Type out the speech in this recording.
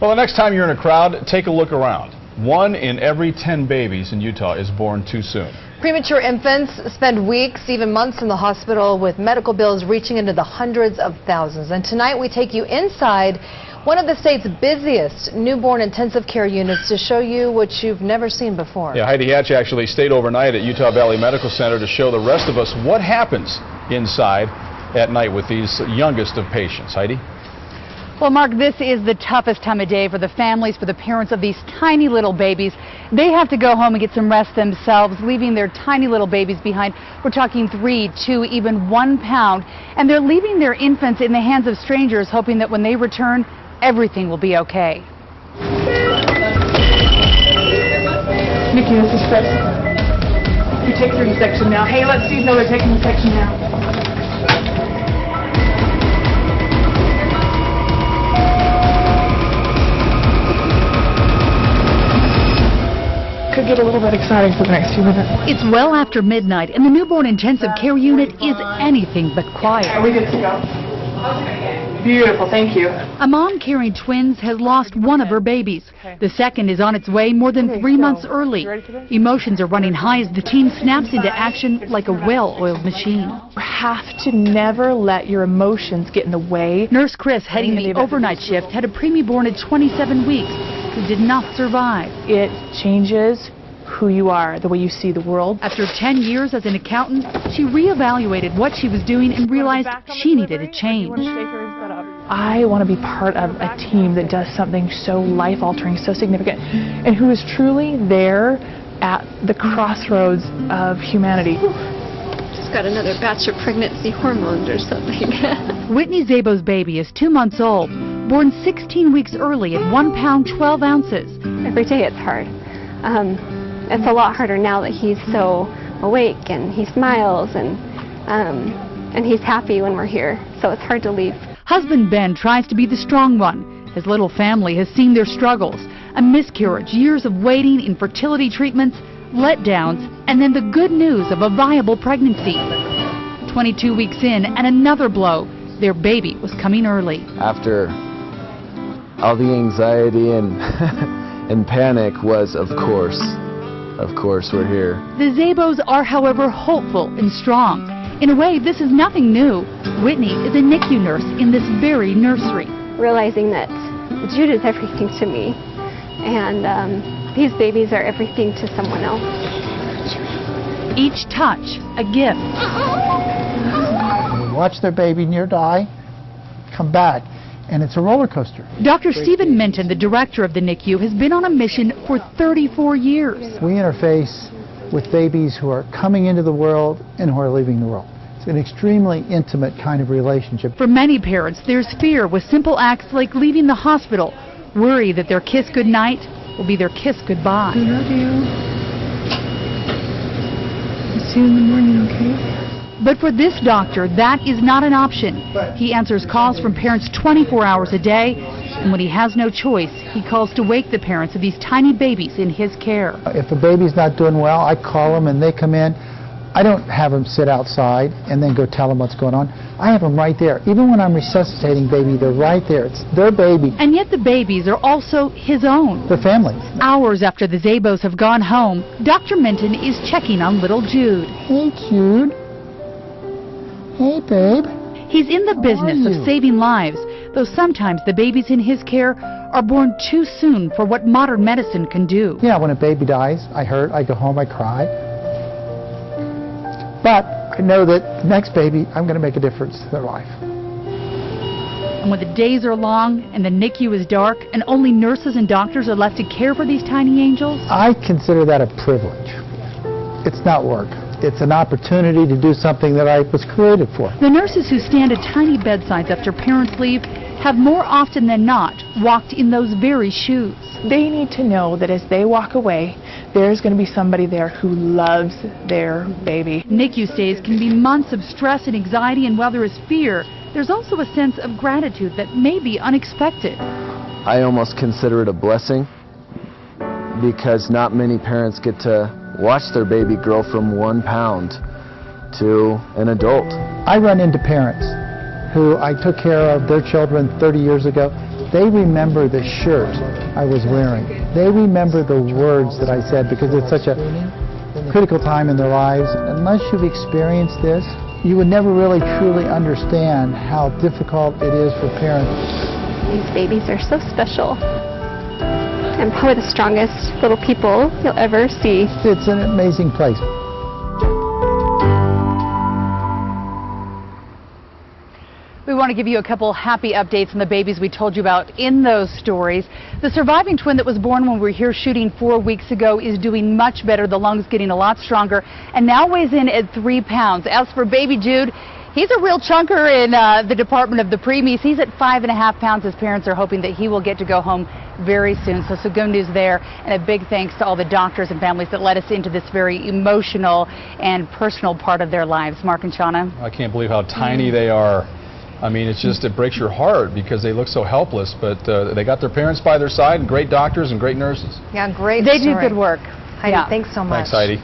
Well, the next time you're in a crowd, take a look around. 1 in every 10 babies in Utah is born too soon. Premature infants spend weeks, even months in the hospital with medical bills reaching into the hundreds of thousands. And tonight we take you inside one of the state's busiest newborn intensive care units to show you what you've never seen before. Yeah, Heidi Hatch actually stayed overnight at Utah Valley Medical Center to show the rest of us what happens inside at night with these youngest of patients. Heidi? Well, Mark, this is the toughest time of day for the families, for the parents of these tiny little babies. They have to go home and get some rest themselves, leaving their tiny little babies behind. We're talking 3, 2, even 1 pound. And they're leaving their infants in the hands of strangers, hoping that when they return, everything will be okay. Nikki, this is Chris. You take through the section now. Hey, let's see how they're taking the section now. Could get a little bit exciting for the next few minutes. It's well after midnight, and the newborn intensive care unit is anything but quiet. Are we good to go? Beautiful, thank you. A mom carrying twins has lost one of her babies. The second is on its way more than 3 months early. Emotions are running high as the team snaps into action like a well-oiled machine. You have to never let your emotions get in the way. Nurse Chris, heading the overnight shift, had a preemie born at 27 weeks who did not survive. It changes who you are, the way you see the world. After 10 years as an accountant, she reevaluated what she was doing and realized she needed a change. I want to be part of a team that does something so life-altering, so significant, and who is truly there at the crossroads of humanity. Just got another batch of pregnancy hormones or something. Whitney Zabo's baby is 2 months old, born 16 weeks early at 1 pound 12 ounces. Every day it's hard. It's a lot harder now that he's so awake and he smiles and he's happy when we're here, so it's hard to leave. Husband Ben tries to be the strong one. His little family has seen their struggles, a miscarriage, years of waiting, infertility treatments, letdowns, and then the good news of a viable pregnancy. 22 weeks in, and another blow. Their baby was coming early. After all the anxiety and and panic was, of course we're here. The Zabos are, however, hopeful and strong. In a way, this is nothing new. Whitney is a NICU nurse in this very nursery. Realizing that Jude is everything to me, and these babies are everything to someone else. Each touch, a gift. Watch their baby near die, come back, and it's a roller coaster. Dr. Stephen Minton, the director of the NICU, has been on a mission for 34 years. We interface with babies who are coming into the world and who are leaving the world. It's an extremely intimate kind of relationship. For many parents, there's fear with simple acts like leaving the hospital, worry that their kiss goodnight will be their kiss goodbye. I love you. I'll see you in the morning, okay? But for this doctor, that is not an option. He answers calls from parents 24 hours a day, and when he has no choice, he calls to wake the parents of these tiny babies in his care. If a baby's not doing well, I call them and they come in. I don't have them sit outside and then go tell them what's going on. I have them right there. Even when I'm resuscitating baby, they're right there. It's their baby. And yet the babies are also his own. Their family. Hours after the Zabos have gone home, Dr. Minton is checking on little Jude. Hey, Jude. Hey, babe. He's in the business of saving lives, though sometimes the babies in his care are born too soon for what modern medicine can do. Yeah, when a baby dies, I hurt, I go home, I cry. But I know that the next baby, I'm going to make a difference to their life. And when the days are long and the NICU is dark and only nurses and doctors are left to care for these tiny angels? I consider that a privilege. It's not work. It's an opportunity to do something that I was created for. The nurses who stand at tiny bedsides after parents leave have more often than not walked in those very shoes. They need to know that as they walk away, there's going to be somebody there who loves their baby. NICU stays can be months of stress and anxiety, and while there is fear, there's also a sense of gratitude that may be unexpected. I almost consider it a blessing because not many parents get to watch their baby grow from 1 pound to an adult. I run into parents who I took care of their children 30 years ago, they remember the shirt I was wearing. They remember the words that I said because it's such a critical time in their lives. Unless you've experienced this, you would never really truly understand how difficult it is for parents. These babies are so special and probably the strongest little people you'll ever see. It's an amazing place. We want to give you a couple happy updates on the babies we told you about in those stories. The surviving twin that was born when we were here shooting 4 weeks ago is doing much better. The lungs getting a lot stronger and now weighs in at 3 pounds. As for baby Jude, he's a real chunker in the department of the preemies. He's at 5.5 pounds. His parents are hoping that he will get to go home very soon. So some good news there, and a big thanks to all the doctors and families that led us into this very emotional and personal part of their lives. Mark and Shauna. I can't believe how tiny they are. I mean, it's just, it breaks your heart because they look so helpless, but they got their parents by their side and great doctors and great nurses. Yeah, great They story. do good work. Heidi, thanks so much. Thanks, Heidi.